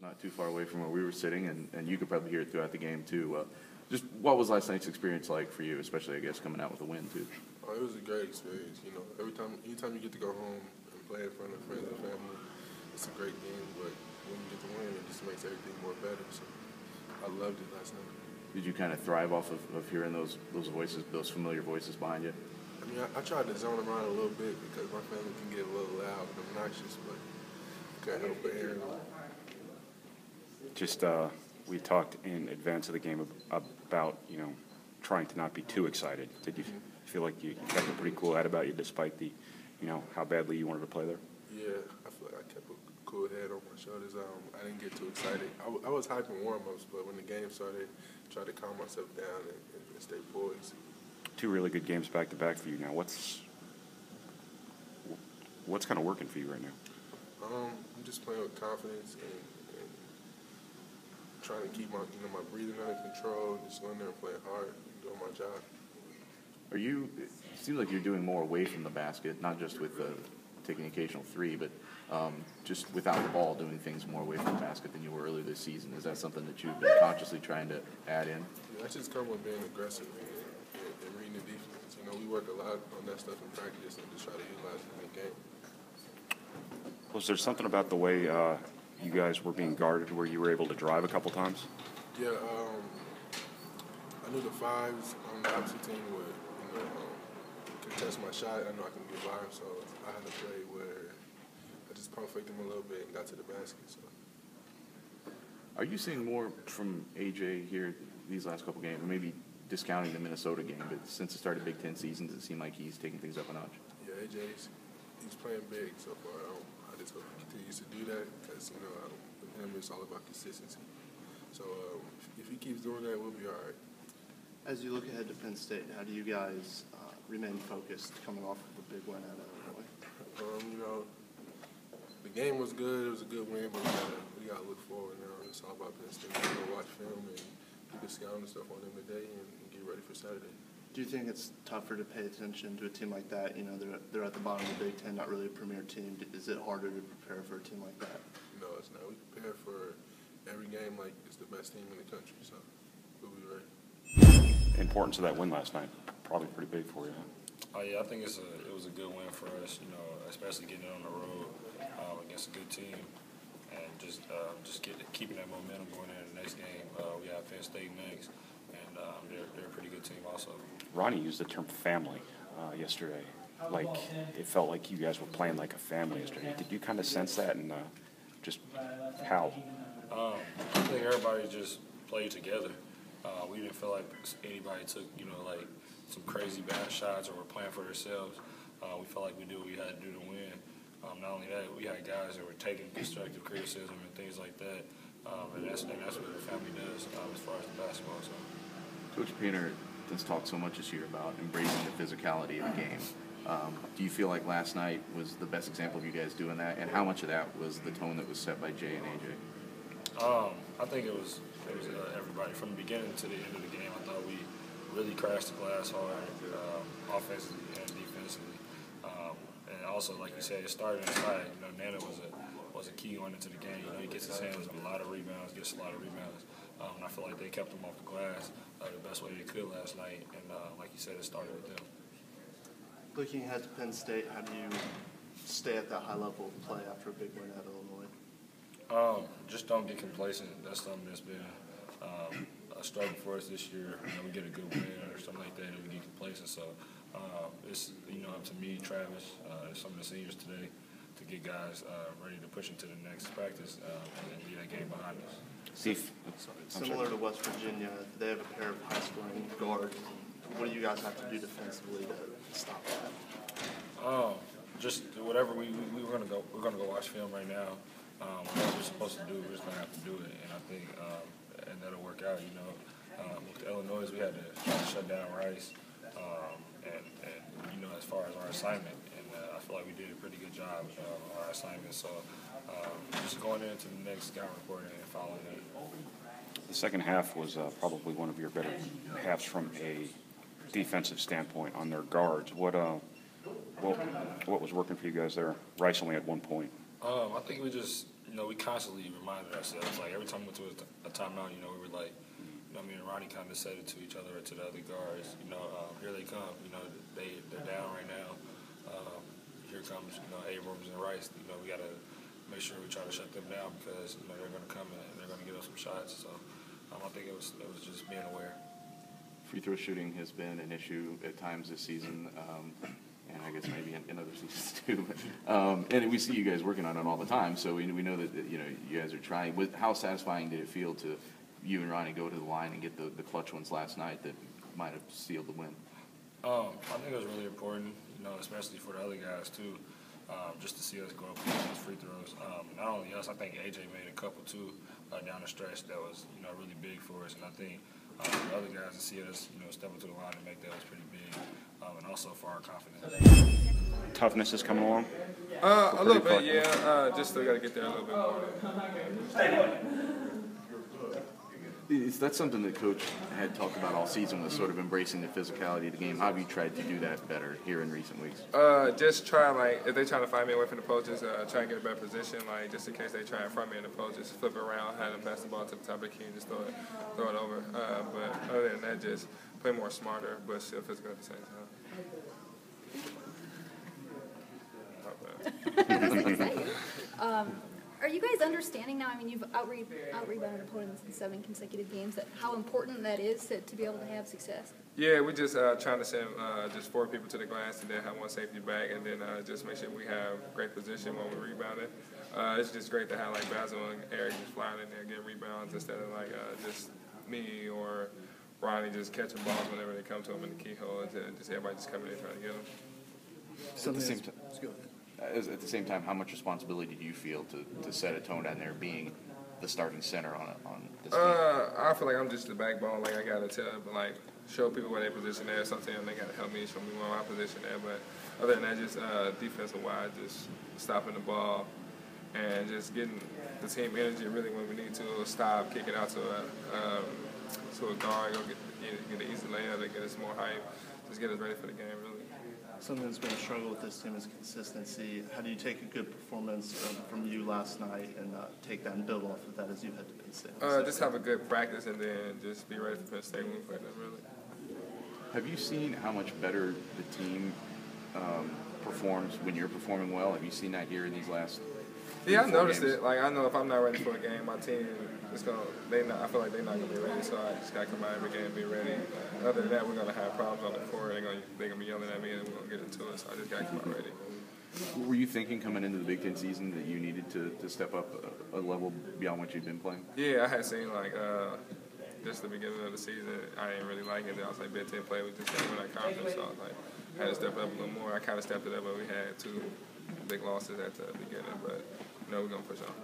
not too far away from where we were sitting, and you could probably hear it throughout the game too. Just what was last night's experience like for you, especially I guess coming out with a win too? Oh, it was a great experience. You know, anytime you get to go home and play in front of friends and family, it's a great thing. But when you get to win, it just makes everything more better. So I loved it last night. Did you kind of thrive off of hearing those voices, those familiar voices behind you? I mean, I tried to zone around a little bit because my family can get a little loud and obnoxious, but I couldn't help but hearing them. Just we talked in advance of the game about, you know, trying to not be too excited. Did you feel like you kept a pretty cool head about you despite the, you know, how badly you wanted to play there? Yeah, I feel like I kept a cool head on my shoulders. I didn't get too excited. I was hyping warm-ups, but when the game started, I tried to calm myself down and stay poised. Two really good games back-to-back for you now. What's kind of working for you right now? I'm just playing with confidence and trying to keep my breathing under control, just going there and playing hard, and doing my job. It seems like you're doing more away from the basket, not just with taking the occasional three, but just without the ball doing things more away from the basket than you were earlier this season. Is that something that you've been consciously trying to add in? Yeah, that's just come with being aggressive and reading the defense. You know, we work a lot on that stuff in practice and just try to utilize it in the game. Was there something about the way you guys were being guarded where you were able to drive a couple times? Yeah, I knew the fives on the opposite team would, contest my shot. I know I can get by, so I had to play where I just pump faked him a little bit and got to the basket. So. Are you seeing more from AJ here these last couple games, or maybe discounting the Minnesota game, but since the start of Big Ten season, does it seem like he's taking things up a notch? Yeah, AJ's he's playing big so far. I just hope he continues to do that because, with him, it's all about consistency. So if he keeps doing that, we'll be all right. As you look ahead to Penn State, how do you guys remain focused coming off of a big win out of Illinois? The game was good. It was a good win, but we got to look forward now. It's all about Penn State. We're going to watch film and keep the scouting stuff on them today and get ready for Saturday. Do you think it's tougher to pay attention to a team like that? You know, they're at the bottom of the Big Ten, not really a premier team. Is it harder to prepare for a team like that? No, it's not. We prepare for every game like it's the best team in the country, so we'll be ready. Importance of that win last night, probably pretty big for you. Oh yeah, I think it was a good win for us. Especially getting it on the road against a good team, and just keeping that momentum going into the next game. We have Penn State next, and they're a pretty good team also. Ronnie used the term family yesterday. Like it felt like you guys were playing like a family yesterday. Did you kind of sense that, and just how? I think everybody just played together. We didn't feel like anybody took, like some crazy bad shots or were playing for themselves. We felt like we did what we had to do to win. Not only that, we had guys that were taking constructive criticism and things like that. And that's what the family does as far as the basketball. So. Coach Painter has talked so much this year about embracing the physicality of the game. Do you feel like last night was the best example of you guys doing that? And how much of that was the tone that was set by Jay and AJ? I think it was everybody. From the beginning to the end of the game, I thought we really crashed the glass hard, offensively and defensively. And also, like you said, it started inside. Nana was a key going into the game. He gets his hands on a lot of rebounds, gets a lot of rebounds. And I feel like they kept him off the glass the best way they could last night. And like you said, it started with them. Looking ahead to Penn State, how do you stay at that high level of play after a big win at Illinois? Just don't get complacent. That's something that's been a struggle for us this year. We get a good win or something like that, and we get complacent. So it's up to me, Travis, and some of the seniors today to get guys ready to push into the next practice and get that game behind us. Similar to West Virginia, they have a pair of high-scoring guards. What do you guys have to do defensively to stop that? Just whatever we're gonna go. We're gonna go watch film right now. What we're supposed to do, we're just gonna have to do it, and I think and that'll work out. With Illinois, we had to try to shut down Rice, and as far as our assignment, and I feel like we did a pretty good job on our assignment. So just going into the next scout report and following that. The second half was probably one of your better halves from a defensive standpoint on their guards. What was working for you guys there? Rice only had 1 point. I think we just we constantly reminded ourselves, like every time we went to a timeout, we were like, me and Ronnie kind of said it to each other or to the other guards, here they come, they're down right now. Here comes, Abrams and Rice, we got to make sure we try to shut them down because, they're going to come in and they're going to get us some shots. So I think it was just being aware. Free throw shooting has been an issue at times this season, and I guess maybe in other seasons too. And we see you guys working on it all the time, so we know that you guys are trying. How satisfying did it feel to you and Ronnie go to the line and get the clutch ones last night that might have sealed the win? I think it was really important, especially for the other guys too, just to see us go up with those free throws. Not only us, I think AJ made a couple too down the stretch that was really big for us, and I think the other guys to see us step up to the line and make that was pretty big, and also for our confidence. Toughness is coming along? A little bit, yeah. Just still got to get there a little bit more. That's something that Coach had talked about all season, was sort of embracing the physicality of the game. How have you tried to do that better here in recent weeks? Just try, if they're trying to find me away from the post, just try and get a better position, just in case they try and find me in the post, just flip it around, have them pass the ball to the top of the key and just throw it over. But other than that, just play more smarter, but still physical at the same time. Are you guys understanding now? I mean, you've out-rebounded opponents in 7 consecutive games. How important that is to be able to have success? Yeah, we just trying to send just 4 people to the glass and then have 1 safety back, and then just make sure we have great position when we rebound it. It's just great to have Basil and Eric just flying in there getting rebounds instead of just me or Ronnie just catching balls whenever they come to him in the keyhole, and just everybody just coming in trying to get them. At the same time, how much responsibility do you feel to set a tone down there, being the starting center on this team? I feel like I'm just the backbone. I gotta show people where their position is. Sometimes they gotta help me show me where my position is. But other than that, just defensive wise, just stopping the ball and just getting the team energy really when we need to. Stop, kick it out to a guard, go get an easy layup to get us more hype. Just get us ready for the game, really. Something that's been a struggle with this team is consistency. How do you take a good performance from you last night and take that and build off of that as you head to Penn State? Just have a good practice and then just be ready for Penn State when we play them, really. Have you seen how much better the team performs when you're performing well? Have you seen that here in these last I've noticed games? it. I know if I'm not ready for a game, my team is I feel like they're not gonna be ready, so I just gotta come out every game and be ready. Other than that, we're gonna have problems on the court. They're gonna be yelling at me, and we're gonna get into it. So I just gotta come out ready. Were you thinking coming into the Big Ten season that you needed to step up a level beyond what you'd been playing? Yeah, I had seen just the beginning of the season, I didn't really like it. I was like, Big Ten play, we just didn't win that conference, so I was like, I had to step it up a little more. I kind of stepped it up, but we had 2 big losses at the beginning, but we're gonna push on.